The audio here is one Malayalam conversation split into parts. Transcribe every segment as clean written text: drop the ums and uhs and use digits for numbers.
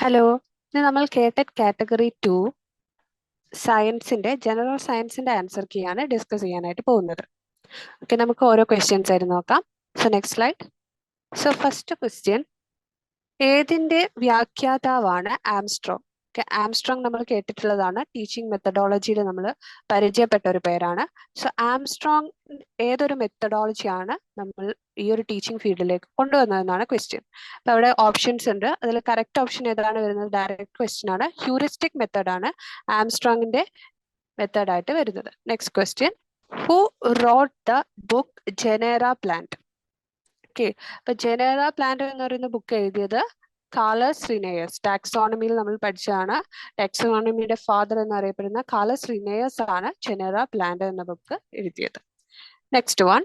ഹലോ, ഇന്ന് നമ്മൾ കേട്ടറ്റ് കാറ്റഗറി 2 സയൻസിന്റെ ജനറൽ സയൻസിന്റെ ആൻസർ കീയാണ് ഡിസ്കസ് ചെയ്യാനായിട്ട് പോകുന്നത്. ഓക്കെ, നമുക്ക് ഓരോ ക്വസ്റ്റ്യൻസ് ആയിട്ട് നോക്കാം. So next slide. So first question, ഏതിന്റെ വ്യാഖ്യാതാവാണ് ആംസ്ട്രോങ്? ആംസ്ട്രോങ് നമ്മൾ കേട്ടിട്ടുള്ളതാണ്, ടീച്ചിങ് മെത്തഡോളജിയിൽ നമ്മൾ പരിചയപ്പെട്ട ഒരു പേരാണ്. സോ ആംസ്ട്രോങ് ഏതൊരു മെത്തഡോളജിയാണ് നമ്മൾ ഈ ഒരു ടീച്ചിങ് ഫീൽഡിലേക്ക് കൊണ്ടുവന്നതെന്നാണ് ക്വസ്റ്റ്യൻ. അപ്പൊ അവിടെ ഓപ്ഷൻസ് ഉണ്ട്. അതിൽ കറക്റ്റ് ഓപ്ഷൻ ഏതാണ് വരുന്നത്? ഡയറക്റ്റ് ക്വസ്റ്റ്യൻ ആണ്. ഹ്യൂറിസ്റ്റിക് മെത്തേഡാണ് ആംസ്ട്രോങ്ങിന്റെ മെത്തേഡായിട്ട് വരുന്നത്. Next question, who wrote the book Genera plant? Okay, അപ്പൊ ജനേറ പ്ലാന്റ് എന്ന് പറയുന്ന ബുക്ക് എഴുതിയത് കാർലസ് ലിനേയസ്. ടാക്സോണമിയിൽ നമ്മൾ പഠിച്ചതാണ്. ടാക്സോണമിയുടെ ഫാദർ എന്നറിയപ്പെടുന്ന കാർലസ് ലിനേയസ് ആണ് ജനേറ പ്ലാന്റ് എന്ന ബുക്ക് എഴുതിയത്. Next one,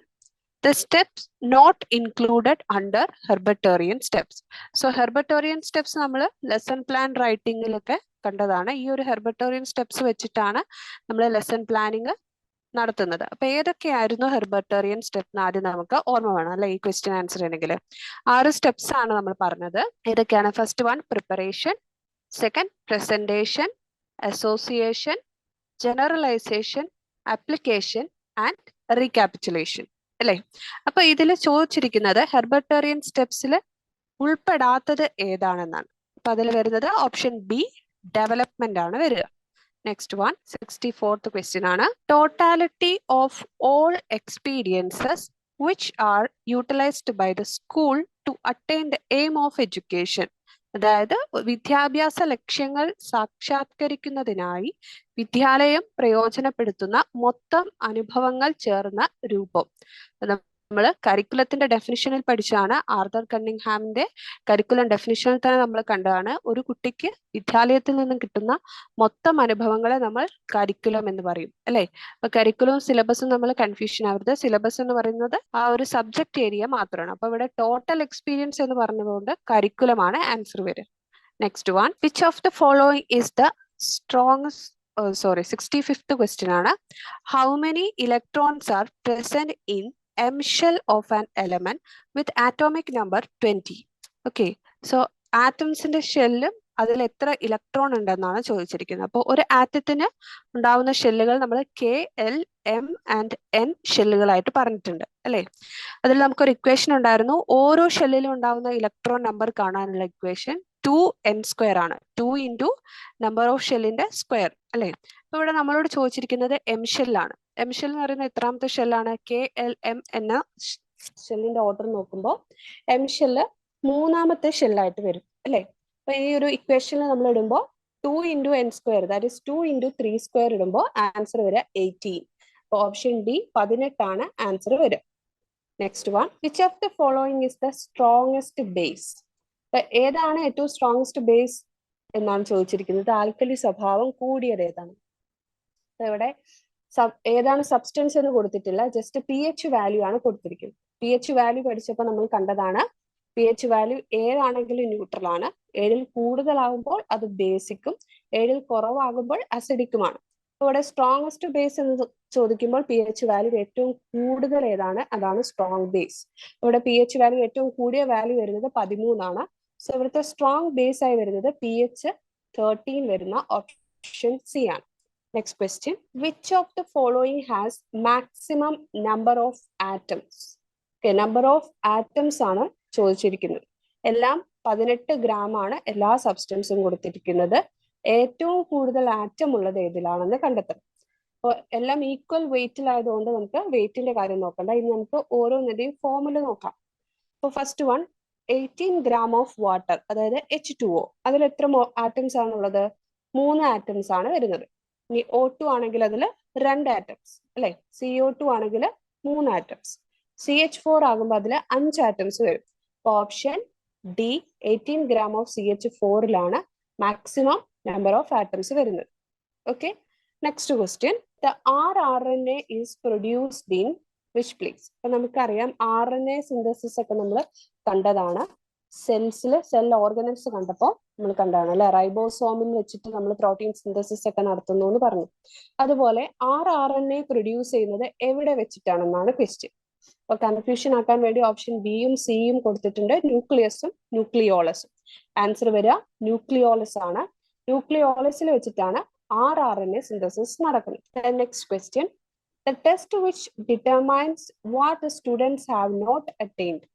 the steps not included under Herbartian steps. So Herbartian steps നമ്മൾ ലെസൺ പ്ലാൻ റൈറ്റിംഗിലൊക്കെ കണ്ടതാണ്. ഈ ഒരു Herbartian സ്റ്റെപ്സ് വെച്ചിട്ടാണ് നമ്മൾ ലെസൺ പ്ലാനിങ് നടത്തുന്നത്. അപ്പൊ ഏതൊക്കെയായിരുന്നു Herbartian സ്റ്റെപ്പ് എന്ന് ആദ്യം നമുക്ക് ഓർമ്മ വേണം അല്ലെ, ഈ ക്വസ്റ്റ്യൻ ആൻസർ ചെയ്യണമെങ്കിൽ. 6 സ്റ്റെപ്സ് ആണ് നമ്മൾ പറഞ്ഞത്. ഏതൊക്കെയാണ്? First one preparation, second presentation, association, generalisation, application and recapitulation അല്ലേ. അപ്പൊ ഇതിൽ ചോദിച്ചിരിക്കുന്നത് ഹെർബർട്ടേറിയൻ സ്റ്റെപ്സിൽ ഉൾപ്പെടാത്തത് ഏതാണെന്നാണ്. അപ്പൊ അതിൽ വരുന്നത് ഓപ്ഷൻ ബി, ഡെവലപ്മെന്റ് ആണ് വരിക. നെക്സ്റ്റ് വൺ, 64th ക്വസ്റ്റ്യൻ ആണ്. Totality of all experiences which are utilized by the school to attain the aim of education. അതായത് വിദ്യാഭ്യാസ ലക്ഷ്യങ്ങൾ സാക്ഷാത്കരിക്കുന്നതിനായി വിദ്യാലയം പ്രയോജനപ്പെടുത്തുന്ന മൊത്തം അനുഭവങ്ങൾ ചേർന്ന രൂപം. നമ്മൾ കരിക്കുലത്തിന്റെ ഡെഫിനിഷനിൽ പഠിച്ചാണ്. ആർതർ കണ്ണിങ്ഹാമിന്റെ കരിക്കുലം ഡെഫിനിഷനിൽ തന്നെ നമ്മൾ കണ്ടതാണ്. ഒരു കുട്ടിക്ക് വിദ്യാലയത്തിൽ നിന്നും കിട്ടുന്ന മൊത്തം അനുഭവങ്ങളെ നമ്മൾ കരിക്കുലം എന്ന് പറയും അല്ലെ. അപ്പൊ കരിക്കുലവും സിലബസും നമ്മൾ കൺഫ്യൂഷൻ ആവരുത്. സിലബസ് എന്ന് പറയുന്നത് ആ ഒരു സബ്ജക്ട് ഏരിയ മാത്രമാണ്. അപ്പൊ ഇവിടെ ടോട്ടൽ എക്സ്പീരിയൻസ് എന്ന് പറഞ്ഞതുകൊണ്ട് കരിക്കുലമാണ് ആൻസർ വരിക. Next one, which of the following is the strongest 65th question ആണ്. How many electrons are present in M shell of an element with atomic number 20. Okay, so ആറ്റംസിന്റെ ഷെല്ലും അതിൽ എത്ര ഇലക്ട്രോൺ ഉണ്ടെന്നാണ് ചോദിച്ചിരിക്കുന്നത്. അപ്പോൾ ഒരു ആറ്റത്തിന് ഉണ്ടാവുന്ന ഷെല്ലുകൾ നമ്മൾ KLM&N ഷെല്ലുകളായിട്ട് പറഞ്ഞിട്ടുണ്ട് അല്ലെ. അതിൽ നമുക്കൊരു ഇക്വേഷൻ ഉണ്ടായിരുന്നു. ഓരോ ഷെല്ലിലും ഉണ്ടാവുന്ന ഇലക്ട്രോൺ നമ്പർ കാണാനുള്ള ഇക്വേഷൻ 2n² ആണ്. 2 ഇൻറ്റു നമ്പർ ഓഫ് ഷെല്ലിന്റെ സ്ക്വയർ അല്ലെ. അപ്പൊ ഇവിടെ നമ്മളോട് ചോദിച്ചിരിക്കുന്നത് M ഷെല്ലാണ്. M ഷെൽ എന്ന് പറയുന്നത് എത്രാമത്തെ ഷെല്ലാണ്? KLM എന്ന ഷെല്ലിന്റെ ഓർഡർ നോക്കുമ്പോൾ M ഷെല്ല് 3ാമത്തെ ഷെല്ലായിട്ട് വരും അല്ലെ. അപ്പൊ ഈ ഒരു ഇക്വേഷനിൽ നമ്മൾ ഇടുമ്പോൾ 2 into n², that is 2 into 3² ഇടുമ്പോൾ ആൻസർ വരിക 18. അപ്പൊ ഓപ്ഷൻ ഡി 18 ആണ് ആൻസർ വരിക. Next one, which of the following is the strongest base? ഏതാണ് ഏറ്റവും സ്ട്രോങ്സ്റ്റ് ബേസ് എന്നാണ് ചോദിച്ചിരിക്കുന്നത്. ആൽക്കലി സ്വഭാവം കൂടിയത് ഏതാണ്? ഇവിടെ ഏതാണ് സബ്സ്റ്റൻസ് എന്ന് കൊടുത്തിട്ടില്ല, ജസ്റ്റ് pH വാല്യൂ ആണ് കൊടുത്തിരിക്കുന്നത്. pH വാല്യൂ പഠിച്ചപ്പോൾ നമ്മൾ കണ്ടതാണ്. pH വാല്യൂ 7 ആണെങ്കിലും ന്യൂട്രൽ ആണ്. 7ൽ കൂടുതലാകുമ്പോൾ അത് ബേസിക്കും 7ൽ കുറവാകുമ്പോൾ അസിഡിക്കുമാണ്. ഇവിടെ സ്ട്രോങ്സ്റ്റ് ബേസ് എന്ന് ചോദിക്കുമ്പോൾ pH വാല്യൂ ഏറ്റവും കൂടുതൽ ഏതാണ്? അതാണ് സ്ട്രോങ് ബേസ്. ഇവിടെ pH വാല്യൂ ഏറ്റവും കൂടിയ വാല്യൂ വരുന്നത് 13 ആണ്. സോ ഇവിടുത്തെ സ്ട്രോങ് ബേസ് ആയി വരുന്നത് pH 13 വരുന്ന ഓപ്ഷൻ സി ആണ്. Next question, which of the following has maximum number of atoms? Okay, number of atoms ആണ് ചോദിച്ചിരിക്കുന്നത്. എല്ലാം 18 gram ആണ് എല്ലാ സബ്സ്റ്റൻസും കൊടുത്തിരിക്കുന്നത്. ഏറ്റവും കൂടുതൽ ആറ്റം ഉള്ളത് ഏതിലാണെന്ന് കണ്ടെത്തണം. അപ്പോൾ എല്ലാം ഈക്വൽ വെയിറ്റിലായതുകൊണ്ട് നമുക്ക് വെയിറ്റിന്റെ കാര്യം നോക്കണ്ട. ഇനി നമുക്ക് ഓരോന്നിന്റെയും ഫോർമുല നോക്കാം. അപ്പോൾ first one, 18 gram of water, അതായത് H2O. അതിൽ എത്ര ആറ്റംസ് ആണുള്ളത്? 3 ആറ്റംസ് ആണ് വരുന്നത്. ഇനി O2 ആണെങ്കിൽ അതിൽ 2 ആറ്റംസ് അല്ലെ. CO2 ആണെങ്കിൽ 3 ആറ്റംസ്. CH4 ആകുമ്പോൾ അതിൽ 5 ആറ്റംസ് വരും. ഓപ്ഷൻ ഡി 18 gram ഓഫ് CH4ലാണ് മാക്സിമം നമ്പർ ഓഫ് ആറ്റംസ് വരുന്നത്. Okay, next question, the rRNA is produced in which place? അപ്പൊ നമുക്കറിയാം RNA സിന്തസിസ് ഒക്കെ നമ്മൾ കണ്ടതാണ്. സെൽസിൽ സെൽ ഓർഗനൽസ് കണ്ടപ്പോൾ നമ്മൾ കണ്ടതാണ് അല്ലെ. റൈബോസോമിൽ വെച്ചിട്ട് നമ്മൾ പ്രോട്ടീൻ സിന്തസിസ് ഒക്കെ നടത്തുന്നു എന്ന് പറഞ്ഞു. അതുപോലെ rRNA പ്രൊഡ്യൂസ് ചെയ്യുന്നത് എവിടെ വെച്ചിട്ടാണെന്നാണ് ക്വസ്റ്റ്യൻ. അപ്പൊ കൺഫ്യൂഷൻ ആക്കാൻ വേണ്ടി ഓപ്ഷൻ ബിയും സിയും കൊടുത്തിട്ടുണ്ട്, ന്യൂക്ലിയസും ന്യൂക്ലിയോളസും. ആൻസർ വരിക ന്യൂക്ലിയോളസ് ആണ്. ന്യൂക്ലിയോളസിൽ വെച്ചിട്ടാണ് RNA സിന്തസിസ് നടക്കുന്നത്. Next question, the test which determines what the students have not attained.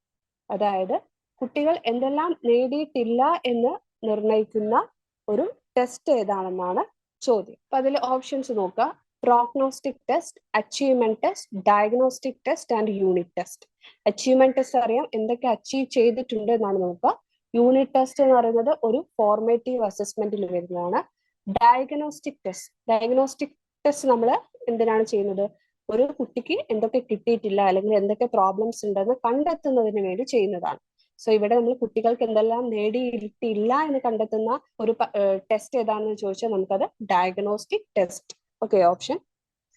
അതായത് കുട്ടികൾ എന്തെല്ലാം നേടിയിട്ടില്ല എന്ന് നിർണ്ണയിക്കുന്ന ഒരു ടെസ്റ്റ് ഏതാണെന്നാണ് ചോദ്യം. അപ്പൊ അതിൽ ഓപ്ഷൻസ് നോക്കുക. Prognostic test, achievement test, diagnostic test and unit test. Achievement test അറിയാം, എന്തൊക്കെ അച്ചീവ് ചെയ്തിട്ടുണ്ട് എന്നാണ് നോക്കുക. യൂണിറ്റ് ടെസ്റ്റ് എന്ന് പറയുന്നത് ഒരു ഫോർമേറ്റീവ് അസസ്മെന്റിൽ വരുന്നതാണ്. ഡയഗ്നോസ്റ്റിക് ടെസ്റ്റ് നമ്മൾ എന്തിനാണ് ചെയ്യുന്നത്? ഒരു കുട്ടിക്ക് എന്തൊക്കെ കിട്ടിയിട്ടില്ല അല്ലെങ്കിൽ എന്തൊക്കെ പ്രോബ്ലംസ് ഉണ്ടെന്ന് കണ്ടെത്തുന്നതിന് വേണ്ടി ചെയ്യുന്നതാണ്. സോ ഇവിടെ നമ്മൾ കുട്ടികൾക്ക് എന്തെല്ലാം നേടിയിട്ടില്ല എന്ന് കണ്ടെത്തുന്ന ഒരു ടെസ്റ്റ് ഏതാണെന്ന് ചോദിച്ചാൽ നമുക്കത് diagnostic test. Okay, option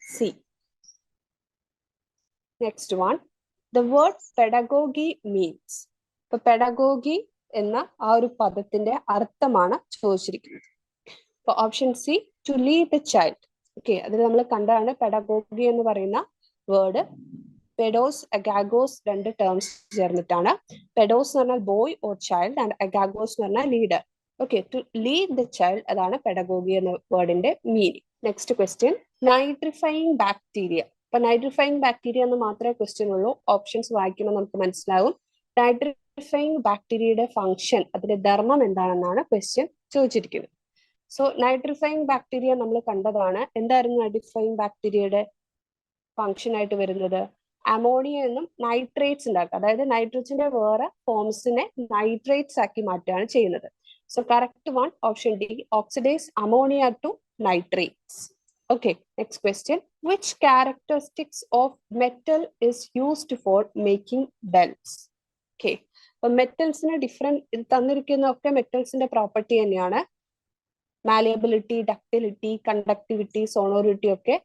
C. Next one, the word pedagogy means. ഇപ്പൊ പെഡഗോഗി എന്ന ആ ഒരു പദത്തിന്റെ അർത്ഥമാണ് ചോദിച്ചിരിക്കുന്നത്. അപ്പൊ option C, to lead the child. Okay, അതിൽ നമ്മൾ കണ്ടതാണ് പെഡഗോഗി എന്ന് പറയുന്ന വേർഡ്. പെഡോസ്, അഗാഗോസ് രണ്ട് ടേംസ് ചേർന്നിട്ടാണ്. പെഡോസ് എന്ന് പറഞ്ഞാൽ ബോയ് ഓർ ചൈൽഡ് ആൻഡ് അഗാഗോസ് എന്ന് പറഞ്ഞാൽ leader. Okay, to lead the child, അതാണ് പെഡഗോഗി എന്ന വേർഡിന്റെ meaning. Next question, nitrifying bacteria. അപ്പൊ നൈട്രിഫൈയിങ് ബാക്ടീരിയ എന്ന് മാത്രമേ ക്വസ്റ്റ്യൻ ഉള്ളൂ. ഓപ്ഷൻസ് വായിക്കുമ്പോൾ നമുക്ക് മനസ്സിലാവും. നൈട്രിഫൈയിങ് ബാക്ടീരിയയുടെ ഫംഗ്ഷൻ, അതിന്റെ ധർമ്മം എന്താണെന്നാണ് ക്വസ്റ്റ്യൻ ചോദിച്ചിരിക്കുന്നത്. സോ നൈട്രിഫൈയിങ് ബാക്ടീരിയ നമ്മൾ കണ്ടതാണ്. എന്തായിരുന്നു നൈട്രിഫൈയിങ് ബാക്ടീരിയയുടെ ഫംഗ്ഷൻ ആയിട്ട് വരുന്നത്? അമോണിയ എന്നും നൈട്രേറ്റ്സ് ഉണ്ടാക്കുക, അതായത് നൈട്രജന്റെ വേറെ ഫോംസിനെ നൈട്രേറ്റ്സ് ആക്കി മാറ്റുകയാണ് ചെയ്യുന്നത്. So correct one, option D, oxidise ammonia to nitrates. Okay, next question, which characteristics of metal is used for making bells. Okay, അപ്പൊ മെറ്റൽസിന് ഡിഫറെന്റ് തന്നിരിക്കുന്ന ഒക്കെ മെറ്റൽസിന്റെ പ്രോപ്പർട്ടി തന്നെയാണ്. മാലിയബിലിറ്റി, ഡക്ടിലിറ്റി, കണ്ടക്ടിവിറ്റി, സോണോറിറ്റി ഒക്കെ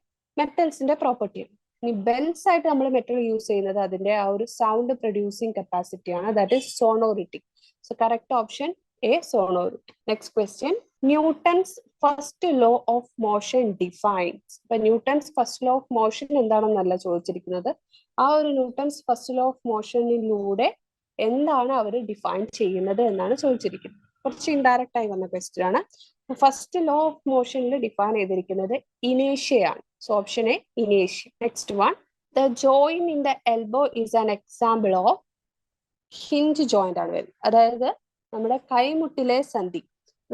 മെറ്റൽസിന്റെ പ്രോപ്പർട്ടിയാണ്. ഇനി ബെൽസ് ആയിട്ട് നമ്മൾ മെറ്റൽ യൂസ് ചെയ്യുന്നത് അതിന്റെ ആ ഒരു സൗണ്ട് പ്രൊഡ്യൂസിങ് കപ്പാസിറ്റി ആണ്, that is sonority. So correct option A, sonority. Next question, Newton's first law of motion defines. ഇപ്പൊ Newton's first law of motion എന്താണെന്നല്ല ചോദിച്ചിരിക്കുന്നത്, ആ ഒരു ന്യൂട്ടൺസ് ഫസ്റ്റ് ലോ ഓഫ് മോഷനിലൂടെ എന്താണ് അവർ ഡിഫൈൻ ചെയ്യുന്നത് എന്നാണ് ചോദിച്ചിരിക്കുന്നത്. കുറച്ച് ഇൻഡയറക്റ്റ് ആയി വന്ന ക്വസ്റ്റ്യൻ ആണ്. ഫസ്റ്റ് ലോ ഓഫ് മോഷനിൽ ഡിഫൈൻ ചെയ്തിരിക്കുന്നത് ഇനേഷ്യ ആണ്. സോ ഓപ്ഷൻ എ, ഇനേഷ്യ. Next one, the join in the elbow is an example of hinge joint ആണ് വരുന്നത്. അതായത് നമ്മുടെ കൈമുട്ടിലെ സന്ധി.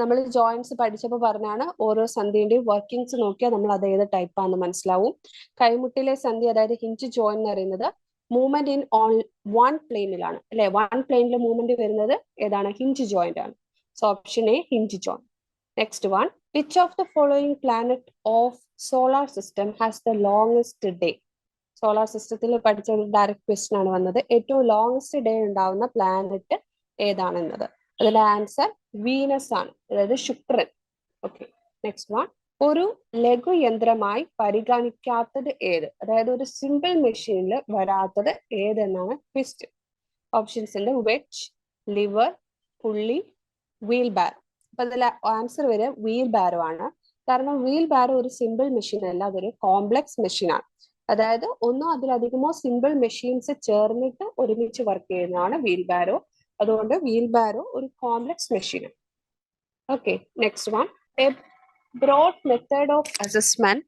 നമ്മൾ ജോയിന്റ്സ് പഠിച്ചപ്പോൾ പറഞ്ഞാണ് ഓരോ സന്ധിന്റെയും വർക്കിങ്സ് നോക്കിയാൽ നമ്മൾ അത് ഏത് ടൈപ്പ് ആണെന്ന് മനസ്സിലാവും. കൈമുട്ടിലെ സന്ധി അതായത് ഹിഞ്ച് ജോയിന്റ് എന്ന് പറയുന്നത് മൂവ്മെന്റ് ഇൻ ഓൺ വൺ പ്ലെയിനിലാണ് അല്ലെ. വൺ പ്ലെയിനിൽ മൂവ്മെന്റ് വരുന്നത് ഏതാണ്? ഹിഞ്ച് ജോയിന്റ് ആണ്. So option A, hinge joint. Next one, which of the following planet of solar system has the longest day. Solar സിസ്റ്റത്തിൽ പഠിച്ച ഒരു ഡയറക്റ്റ് ക്വസ്റ്റ്യൻ ആണ് വന്നത്. ഏറ്റവും ലോങ്സ്റ്റ് ഡേ ഉണ്ടാവുന്ന പ്ലാനറ്റ് ഏതാണെന്നത്. അതിന്റെ ആൻസർ വീനസ് ആണ്, അതായത് ശുക്രൻ. ഓക്കെ, നെക്സ്റ്റ് വൺ, ഒരു ലഘുയന്ത്രമായി പരിഗണിക്കാത്തത് ഏത്? അതായത് ഒരു സിമ്പിൾ മെഷീനിൽ വരാത്തത് ഏതെന്നാണ് ക്വസ്റ്റ്യൻ. ഓപ്ഷൻസ് ഉണ്ട്, വെച്ച്, ലിവർ, പുള്ളി, വീൽ ബാരോ. അപ്പൊ അതിൽ ആൻസർ വരെ വീൽ ബാരോ ആണ്. കാരണം വീൽ ബാരോ ഒരു സിമ്പിൾ മെഷീൻ അല്ല, അതൊരു കോംപ്ലക്സ് മെഷീൻ ആണ്. അതായത് ഒന്നോ അതിലധികമോ സിമ്പിൾ മെഷീൻസ് ചേർന്നിട്ട് ഒരുമിച്ച് വർക്ക് ചെയ്യുന്നതാണ് വീൽ ബാരോ. അതുകൊണ്ട് വീൽ ബാരോ ഒരു കോംപ്ലക്സ് മെഷീൻ ആണ്. Okay, next one, a broad method of assessment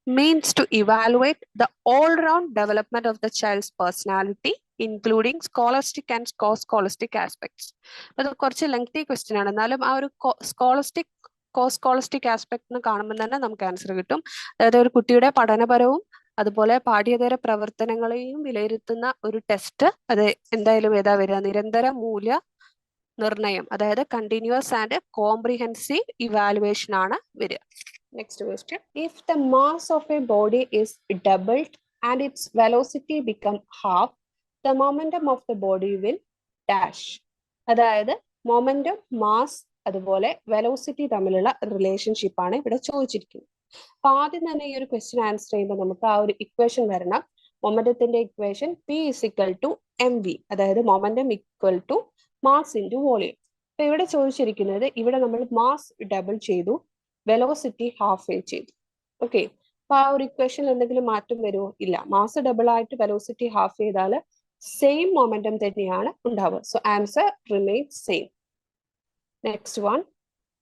means to evaluate the all-round development of the child's personality, including scholastic and co-scholastic aspects. അത് കുറച്ച് ലെങ്തി ക്വസ്റ്റ്യൻ ആണ്, എന്നാലും ആ ഒരു co-scholastic ആസ്പെക്ട് കാണുമ്പോൾ തന്നെ നമുക്ക് ആൻസർ കിട്ടും. അതായത് ഒരു കുട്ടിയുടെ പഠനപരവും അതുപോലെ പാഠ്യേതര പ്രവർത്തനങ്ങളെയും വിലയിരുത്തുന്ന ഒരു ടെസ്റ്റ്. അത് എന്തായാലും ഏതാ വരിക? നിരന്തര മൂല്യ നിർണയം, അതായത് കണ്ടിന്യൂസ് ആൻഡ് കോംപ്രിഹെൻസീവ് ഇവാലുവേഷൻ ആണ് വരിക. Next question, if the mass of a body is doubled and its velocity become half, the momentum of the body will dash. അതായത് മൊമെന്റം, മാസ് അതുപോലെ വെലോസിറ്റി തമ്മിലുള്ള റിലേഷൻഷിപ്പ് ആണ് ഇവിടെ ചോദിച്ചിരിക്കുന്നത്. അപ്പൊ ആദ്യം തന്നെ ഈ ഒരു ക്വസ്റ്റ്യൻ ആൻസർ ചെയ്യുമ്പോൾ നമുക്ക് ആ ഒരു ഇക്വേഷൻ വരണം. മൊമെന്റത്തിന്റെ ഇക്വേഷൻ P = mv, അതായത് momentum equal to mass into volume. അപ്പൊ ഇവിടെ ചോദിച്ചിരിക്കുന്നത്, ഇവിടെ നമ്മൾ മാസ് ഡബിൾ ചെയ്തു, വെലോസിറ്റി ഹാഫ് ചെയ്തു. ഓക്കെ, അപ്പൊ ആ ഒരു ഇക്വേഷനിൽ എന്തെങ്കിലും മാറ്റം വരുമോ? ഇല്ല. മാസ് ഡബിൾ ആയിട്ട് വെലോസിറ്റി ഹാഫ് ചെയ്താൽ സെയിം മൊമെന്റം തന്നെയാണ് ഉണ്ടാവുക. So answer remain same. Next one,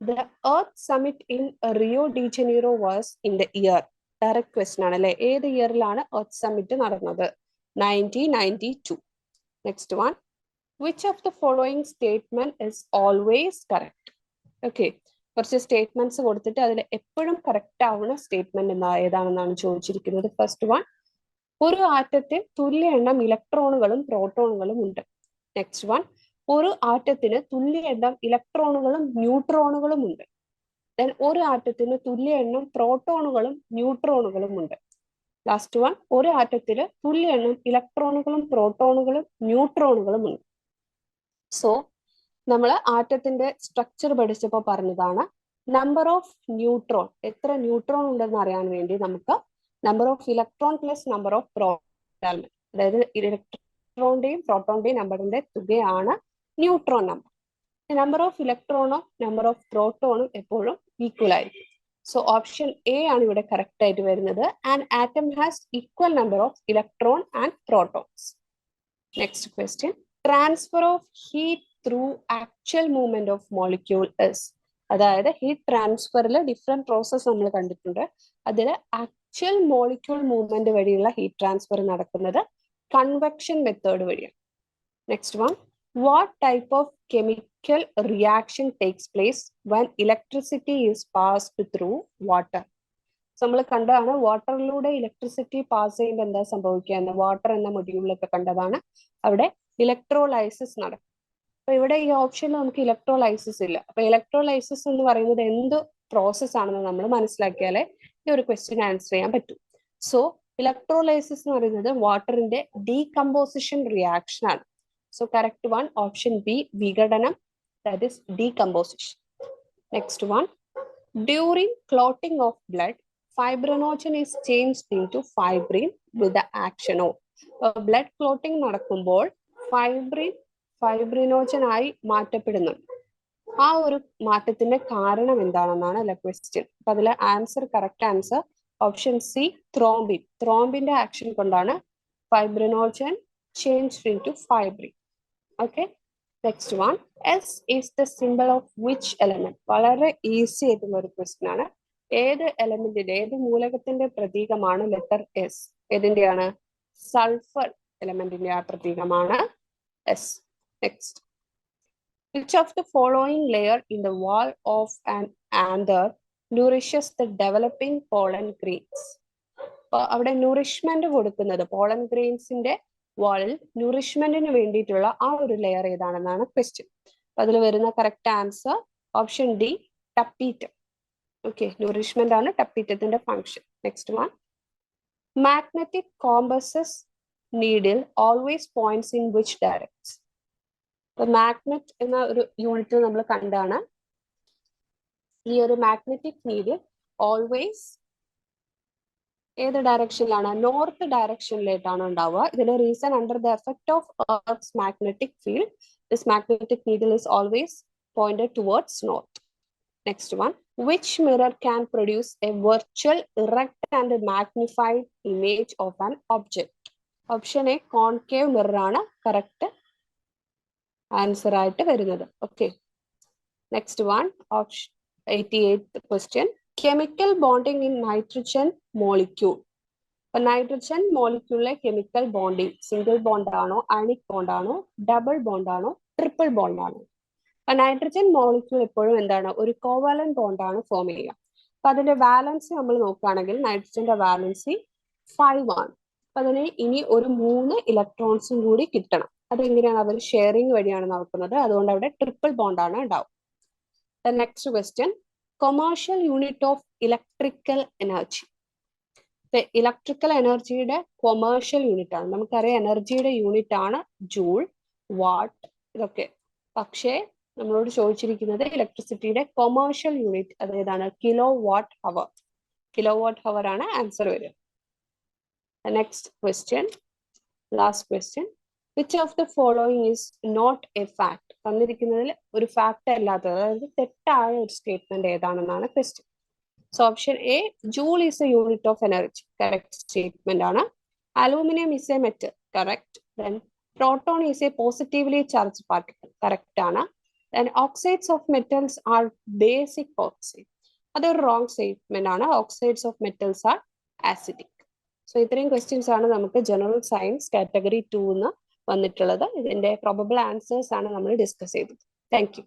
the earth summit in Rio de Janeiro was in the year. Direct question ആണ് അല്ലെ. ഏത് ഇയറിലാണ് എർത്ത് സമ്മിറ്റ് നടന്നത്? 1992. Next one, which of the following statement is always correct? Okay, കുറച്ച് സ്റ്റേറ്റ്മെന്റ്സ് കൊടുത്തിട്ട് അതിൽ എപ്പോഴും കറക്റ്റ് ആവുന്ന സ്റ്റേറ്റ്മെന്റ് ഏതാണെന്നാണ് ചോദിച്ചിരിക്കുന്നത്. ഫസ്റ്റ് വൺ, ഒരു ആറ്റത്തിൽ തുല്യ എണ്ണം ഇലക്ട്രോണുകളും പ്രോട്ടോണുകളും ഉണ്ട്. നെക്സ്റ്റ് വൺ, ഒരു ആറ്റത്തിന് തുല്യ എണ്ണം ഇലക്ട്രോണുകളും ന്യൂട്രോണുകളും ഉണ്ട്. ദെൻ ഒരു ആറ്റത്തിന് തുല്യ എണ്ണം പ്രോട്ടോണുകളും ന്യൂട്രോണുകളും ഉണ്ട്. ലാസ്റ്റ് വൺ, ഒരു ആറ്റത്തിന് തുല്യ എണ്ണം ഇലക്ട്രോണുകളും പ്രോട്ടോണുകളും ന്യൂട്രോണുകളും ഉണ്ട്. സോ നമ്മൾ ആറ്റത്തിന്റെ സ്ട്രക്ചർ പഠിച്ചപ്പോൾ പറഞ്ഞതാണ് നമ്പർ ഓഫ് ന്യൂട്രോൺ, എത്ര ന്യൂട്രോൺ ഉണ്ടെന്ന് അറിയാൻ വേണ്ടി നമുക്ക് number of electron plus number of proton, അതായത് ഇലക്ട്രോണിന്റെയും പ്രോട്ടോണിന്റെയും നമ്പറിന്റെ തുകയാണ് ന്യൂട്രോൺ നമ്പർ. നമ്പർ ഓഫ് ഇലക്ട്രോണും നമ്പർ ഓഫ് പ്രോട്ടോണും എപ്പോഴും ഈക്വൽ ആയിരിക്കും. സോ ഓപ്ഷൻ എ ആണ് ഇവിടെ കറക്റ്റ് ആയിട്ട് വരുന്നത്. And atom has equal number of electron and protons. Next question, transfer of heat through actual movement of molecule is. അതായത് ഹീറ്റ് ട്രാൻസ്ഫറിൽ ഡിഫറെന്റ് പ്രോസസ് നമ്മൾ കണ്ടിട്ടുണ്ട്. അതിൽ ആക്ച്വൽ മോളിക്യൂൾ മൂവ്മെന്റ് വഴിയുള്ള ഹീറ്റ് ട്രാൻസ്ഫർ നടക്കുന്നത് കൺവെക്ഷൻ മെത്തേഡ് വഴിയാണ്. Next one, what type of chemical reaction takes place when electricity is passed through water? നമ്മൾ കണ്ടതാണ് വാട്ടറിലൂടെ ഇലക്ട്രിസിറ്റി പാസ് ചെയ്യുമ്പോൾ എന്താ സംഭവിക്കുക. വാട്ടർ എന്ന മൊഡ്യൂളിലൊക്കെ കണ്ടതാണ്. അവിടെ ഇലക്ട്രോലൈസിസ് നടക്കും. അപ്പൊ ഇവിടെ ഈ ഓപ്ഷനിൽ നമുക്ക് ഇലക്ട്രോലൈസിസ് ഇല്ല. അപ്പൊ ഇലക്ട്രോലൈസിസ് എന്ന് പറയുന്നത് എന്ത് പ്രോസസ് ആണെന്ന് നമ്മൾ മനസ്സിലാക്കിയാലേ ഈ ഒരു ക്വസ്റ്റ്യൻ ആൻസർ ചെയ്യാൻ പറ്റും. സോ ഇലക്ട്രോലൈസിസ് എന്ന് പറയുന്നത് വാട്ടറിന്റെ ഡീകമ്പോസിഷൻ റിയാക്ഷൻ ആണ്. So correct one, option B, Vigadanam, that is decomposition. Next one, during clotting of blood, fibrinogen is changed into fibrin with the action of. Blood clotting നടക്കുമ്പോൾ ഫൈബ്രിനോജൻ ആയി മാറ്റപ്പെടുന്നുണ്ട്. ആ ഒരു മാറ്റത്തിന്റെ കാരണം എന്താണെന്നാണ് അല്ല ക്വസ്റ്റ്യൻ. അപ്പൊ അതിലെ answer, correct answer option C, thrombin. ത്രോംബിന്റെ ആക്ഷൻ കൊണ്ടാണ് fibrinogen changed into fibrin. Okay, next one, S is the symbol of which element? വളരെ ഈസി ആയിട്ടുള്ള ഒരു ക്വസ്റ്റ്യൻ ആണ്. ഏത് എലമെന്റിന്റെ, ഏത് മൂലകത്തിന്റെ പ്രതീകമാണ് ലെറ്റർ എസ്? ഏതിന്റെയാണ്? സൾഫർ എലമെന്റിന്റെ ആ പ്രതീകമാണ് S. Next, which of the following layer in the wall of an anther nourishes the developing pollen grains? അവിടെ nourishment കൊടുക്കുന്നത് പോളൻ ഗ്രെയിൻസിന്റെ വാളിൽ ന്യൂറിഷ്മെന്റിന് വേണ്ടിയിട്ടുള്ള ആ ഒരു ലെയർ ഏതാണെന്നാണ് ക്വസ്റ്റ്യൻ. അപ്പൊ അതിൽ വരുന്ന correct answer option D, tapetum. Okay, nourishment ആണ് ടപ്പീറ്റത്തിന്റെ function. Next one, magnetic compasses needle always points in which direction? Magnet എന്ന ഒരു യൂണിറ്റ് നമ്മൾ കണ്ടാണ്. ഈ ഒരു മാഗ്നറ്റിക് നീഡിൽ ഓൾവേസ് ഏത് ഡയറക്ഷനിലാണ്? നോർത്ത് ഡയറക്ഷനിലേക്കാണ് ഉണ്ടാവുക. ഇതിന്റെ reason, under the effect of earth's magnetic field this magnetic needle is always pointed towards north. Next one, which mirror can produce a virtual erect and magnified image of an object? Option A, concave mirror ആണ് കറക്റ്റ് ആൻസർ ആയിട്ട് വരുന്നത്. Okay, next one, option 88th question, chemical bonding in nitrogen molecule. അപ്പൊ നൈട്രജൻ മോളിക്യൂളിലെ കെമിക്കൽ ബോണ്ടിങ് സിംഗിൾ ബോണ്ട് ആണോ, അയണിക് ബോണ്ട് ആണോ, ഡബിൾ ബോണ്ട് ആണോ, ട്രിപ്പിൾ ബോണ്ട് ആണോ? അപ്പൊ നൈട്രജൻ മോളിക്യൂൾ എപ്പോഴും എന്താണ്? ഒരു കോവാലന്റ് ബോണ്ട് ആണ് ഫോം ചെയ്യുക. അപ്പൊ അതിന്റെ വാലൻസി നമ്മൾ നോക്കുകയാണെങ്കിൽ നൈട്രജന്റെ വാലൻസി 5 ആണ്. അപ്പൊ അതിന് ഇനി ഒരു 3 ഇലക്ട്രോൺസും കൂടി കിട്ടണം. അതെങ്ങനെയാണ്? അവർ ഷെയറിംഗ് വഴിയാണ് നടക്കുന്നത്. അതുകൊണ്ട് അവിടെ ട്രിപ്പിൾ ബോണ്ട് ആണ് ഉണ്ടാവും. Next question, commercial unit of electrical energy. Electrical എനർജിയുടെ കൊമേഴ്ഷ്യൽ യൂണിറ്റ് ആണ്. നമുക്കറിയാം എനർജിയുടെ യൂണിറ്റ് ആണ് ജൂൾ, വാട്ട്, ഇതൊക്കെ. പക്ഷേ നമ്മളോട് ചോദിച്ചിരിക്കുന്നത് ഇലക്ട്രിസിറ്റിയുടെ കൊമേഴ്ഷ്യൽ യൂണിറ്റ് അതേതാണ്? Kilo watt hour. Kilo watt hour ആണ് ആൻസർ വരിക. Next question, last question, which of the following is not a fact? തന്നിരിക്കുന്നതിൽ ഒരു ഫാക്ട് അല്ലാത്തത്, അതായത് തെറ്റായ ഒരു സ്റ്റേറ്റ്മെന്റ് ഏതാണെന്നാണ് question. So option A, joule is a unit of energy, correct statement ആണ്. Aluminium is a metal, correct. Then proton is a positively charge particle, correct ആണ്. And oxides of metals are basic oxide. അതൊരു റോങ് സ്റ്റേറ്റ്മെന്റ് ആണ്. Oxides of metals are acidic. So ഇത്രയും ക്വസ്റ്റ്യൻസ് ആണ് നമുക്ക് ജനറൽ സയൻസ് കാറ്റഗറി 2 എന്ന് വന്നിട്ടുള്ളത്. ഇതിന്റെ പ്രോബബിൾ ആൻസേഴ്സ് ആണ് നമ്മൾ ഡിസ്കസ് ചെയ്തത്. Thank you.